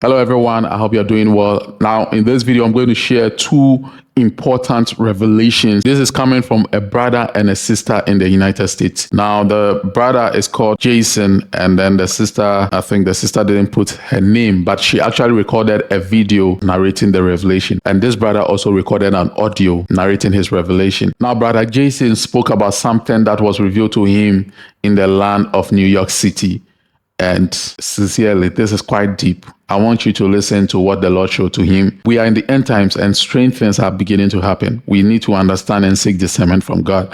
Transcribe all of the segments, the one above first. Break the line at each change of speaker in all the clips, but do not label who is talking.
Hello, everyone. I hope you're doing well. Now, in this video, I'm going to share two important revelations. This is coming from a brother and a sister in the United States. Now, the brother is called Jason, and then the sister, I think the sister didn't put her name, but she actually recorded a video narrating the revelation. And this brother also recorded an audio narrating his revelation. Now, brother Jason spoke about something that was revealed to him in the land of New York City. And sincerely, this is quite deep. I want you to listen to what the Lord showed to him. We are in the end times and strange things are beginning to happen. We need to understand and seek discernment from God.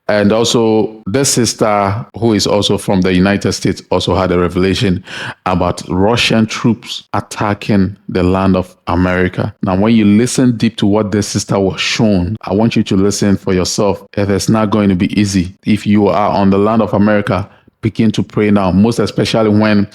And also, this sister, who is also from the United States, also had a revelation about Russian troops attacking the land of America. Now, when you listen deep to what this sister was shown, I want you to listen for yourself. It is not going to be easy. If you are on the land of America, begin to pray now, most especially when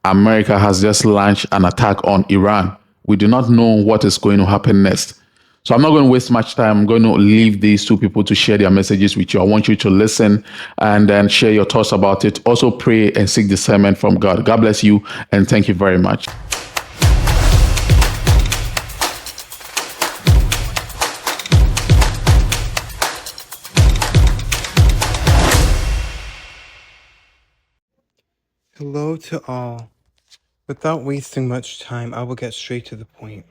America has just launched an attack on Iran. We do not know what is going to happen next. So I'm not going to waste much time. I'm going to leave these two people to share their messages with you. I want you to listen and then share your thoughts about it. Also pray and seek discernment from God. God bless you and thank you very much.
Hello to all. Without wasting much time, I will get straight to the point.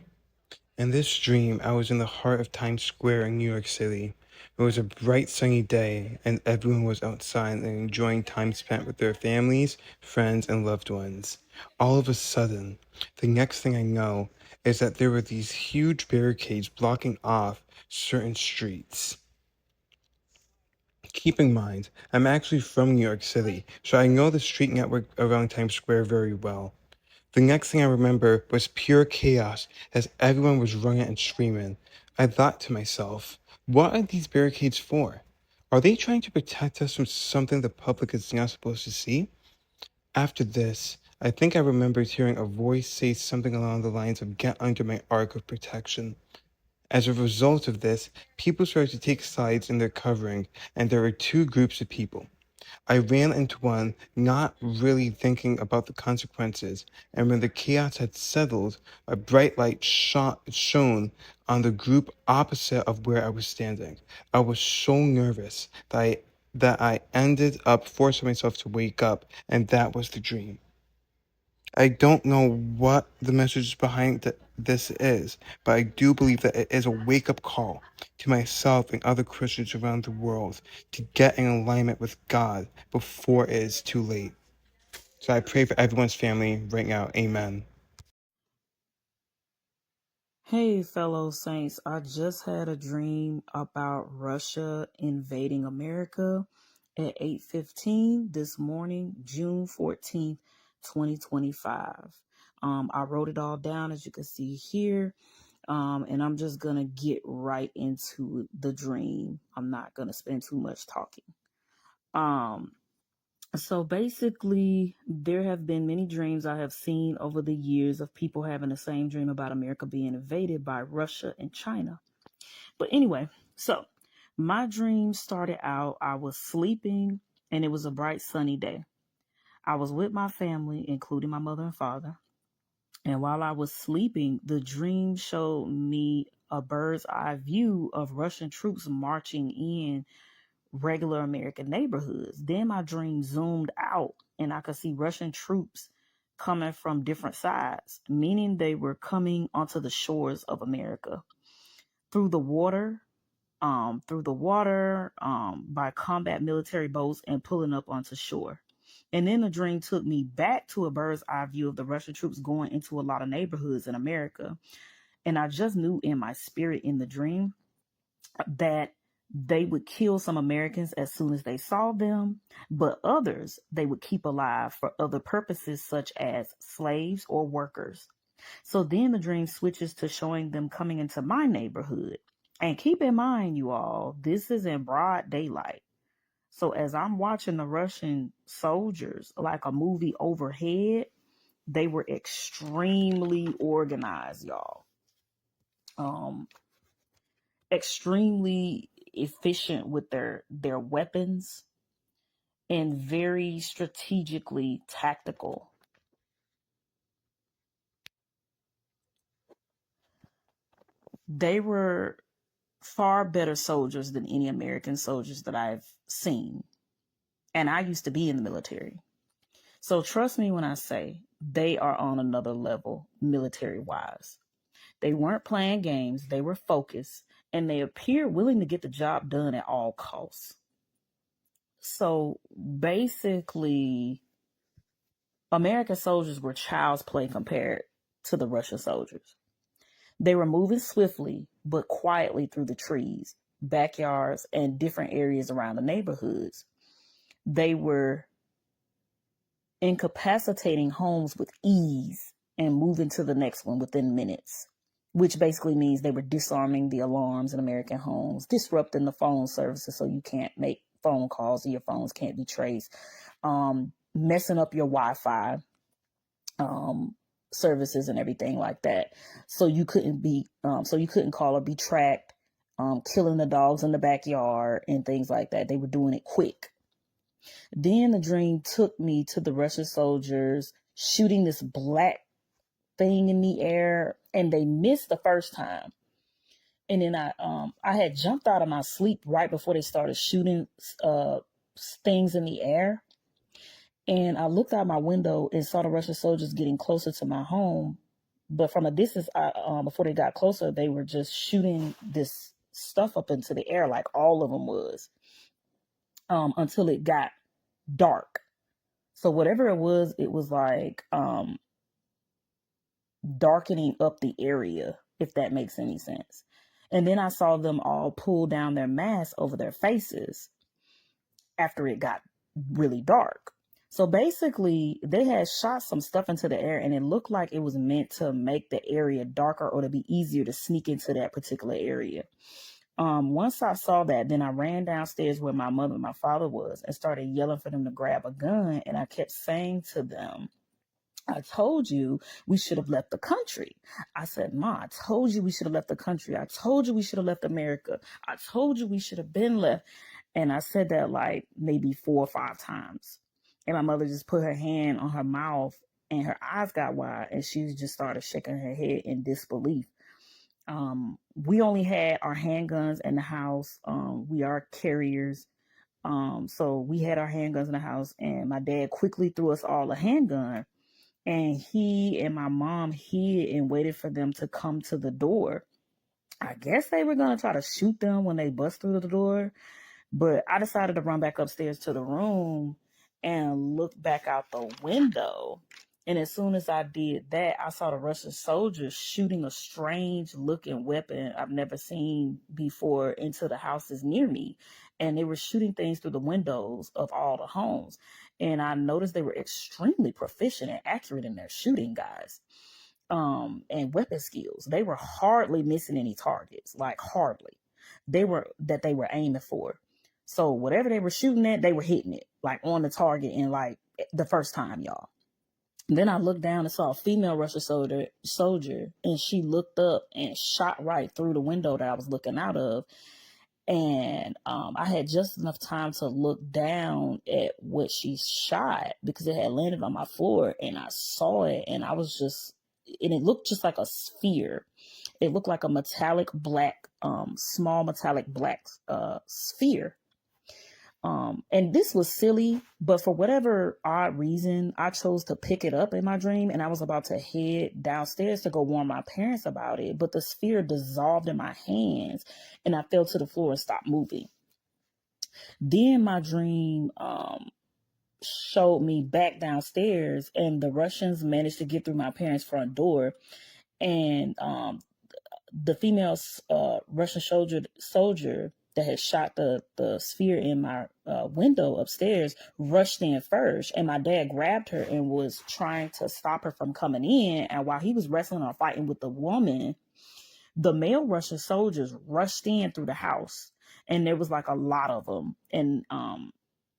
In this dream, I was in the heart of Times Square in New York City. It was a bright sunny day, and everyone was outside and enjoying time spent with their families, friends, and loved ones. All of a sudden, the next thing I know is that there were these huge barricades blocking off certain streets. Keep in mind, I'm actually from New York City, so I know the street network around Times Square very well. The next thing I remember was pure chaos as everyone was running and screaming. I thought to myself, what are these barricades for? Are they trying to protect us from something the public is not supposed to see? After this, I think I remembered hearing a voice say something along the lines of get under my arc of protection. As a result of this, people started to take sides in their covering, and there were two groups of people. I ran into one, not really thinking about the consequences, and when the chaos had settled, a bright light shone on the group opposite of where I was standing. I was so nervous that I ended up forcing myself to wake up, and that was the dream. I don't know what the message behind this is, but I do believe that it is a wake-up call to myself and other Christians around the world to get in alignment with God before it is too late. So I pray for everyone's family right now. Amen.
Hey, fellow saints, I just had a dream about Russia invading America at 8:15 this morning, June 14th, 2025. I wrote it all down as you can see here. And I'm just gonna get right into the dream. I'm not gonna spend too much talking. Um, so basically, there have been many dreams I have seen over the years of people having the same dream about America being invaded by Russia and China. But anyway, so my dream started out, I was sleeping and it was a bright sunny day. I was with my family, including my mother and father. And while I was sleeping, the dream showed me a bird's eye view of Russian troops marching in regular American neighborhoods. Then my dream zoomed out and I could see Russian troops coming from different sides, meaning they were coming onto the shores of America through the water, by combat military boats and pulling up onto shore. And then the dream took me back to a bird's eye view of the Russian troops going into a lot of neighborhoods in America. And I just knew in my spirit in the dream that they would kill some Americans as soon as they saw them, but others they would keep alive for other purposes, such as slaves or workers. So then the dream switches to showing them coming into my neighborhood. And keep in mind, you all, this is in broad daylight. So as I'm watching the Russian soldiers, like a movie overhead, they were extremely organized, y'all. Um, Extremely efficient with their weapons and very strategically tactical. They were far better soldiers than any American soldiers that I've seen. And I used to be in the military. So trust me when I say they are on another level military wise. They weren't playing games, they were focused, and they appeared willing to get the job done at all costs. So basically, American soldiers were child's play compared to the Russian soldiers. They were moving swiftly but quietly through the trees, backyards, and different areas around the neighborhoods. They were incapacitating homes with ease and moving to the next one within minutes, which basically means they were disarming the alarms in American homes, disrupting the phone services so you can't make phone calls and your phones can't be traced, messing up your Wi-Fi services and everything like that. So you couldn't call or be tracked, killing the dogs in the backyard and things like that. They were doing it quick. Then the dream took me to the Russian soldiers shooting this black thing in the air, and they missed the first time. And then I had jumped out of my sleep right before they started shooting things in the air. And I looked out my window and saw the Russian soldiers getting closer to my home. But from a distance, before they got closer, they were just shooting this stuff up into the air, like all of them was, until it got dark. So whatever it was like darkening up the area, if that makes any sense. And then I saw them all pull down their masks over their faces after it got really dark. So basically, they had shot some stuff into the air, and it looked like it was meant to make the area darker or to be easier to sneak into that particular area. Once I saw that, then I ran downstairs where my mother and my father was and started yelling for them to grab a gun. And I kept saying to them, I told you we should have left the country. I said, Ma, I told you we should have left the country. I told you we should have left America. I told you we should have been left. And I said that like maybe 4 or 5 times. And my mother just put her hand on her mouth and her eyes got wide and she just started shaking her head in disbelief. We only had our handguns in the house. We are carriers. So we had our handguns in the house, and my dad quickly threw us all a handgun. And he and my mom hid and waited for them to come to the door. I guess they were going to try to shoot them when they bust through the door. But I decided to run back upstairs to the room and look back out the window. And as soon as I did that, I saw the Russian soldiers shooting a strange looking weapon I've never seen before into the houses near me. And they were shooting things through the windows of all the homes. And I noticed they were extremely proficient and accurate in their shooting, guys. And weapon skills. They were hardly missing any targets, like hardly. They were aiming for. So whatever they were shooting at, they were hitting it, like on the target in like the first time, y'all. Then I looked down and saw a female Russian soldier, and she looked up and shot right through the window that I was looking out of. And I had just enough time to look down at what she shot because it had landed on my floor, and I saw it, and and it looked just like a sphere. It looked like a metallic black, small metallic black sphere. And this was silly, but for whatever odd reason, I chose to pick it up in my dream, and I was about to head downstairs to go warn my parents about it, but the sphere dissolved in my hands, and I fell to the floor and stopped moving. Then my dream showed me back downstairs, and the Russians managed to get through my parents' front door, and the female Russian soldier that had shot the sphere in my window upstairs rushed in first, and my dad grabbed her and was trying to stop her from coming in. And while he was wrestling or fighting with the woman, the male Russian soldiers rushed in through the house, and there was like a lot of them, and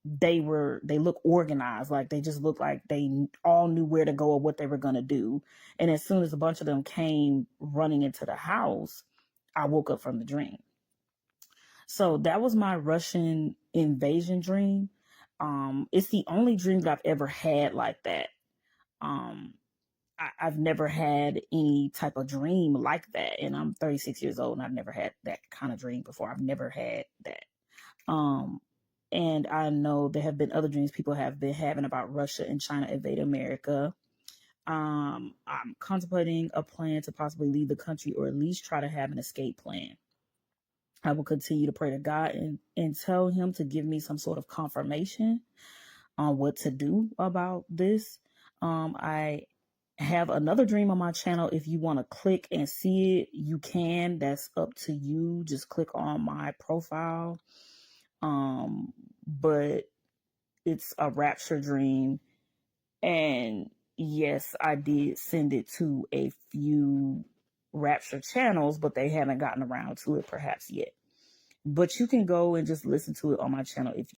they look organized, like they just looked like they all knew where to go or what they were going to do. And as soon as a bunch of them came running into the house, I woke up from the dream. So that was my Russian invasion dream. It's the only dream that I've ever had like that. I've never had any type of dream like that. And I'm 36 years old and I've never had that kind of dream before. I've never had that. And I know there have been other dreams people have been having about Russia and China invading America. I'm contemplating a plan to possibly leave the country or at least try to have an escape plan. I will continue to pray to God and tell him to give me some sort of confirmation on what to do about this. I have another dream on my channel. If you want to click and see it, you can. That's up to you. Just click on my profile. But it's a rapture dream. And yes, I did send it to a few rapture channels, but they haven't gotten around to it perhaps yet. But you can go and just listen to it on my channel if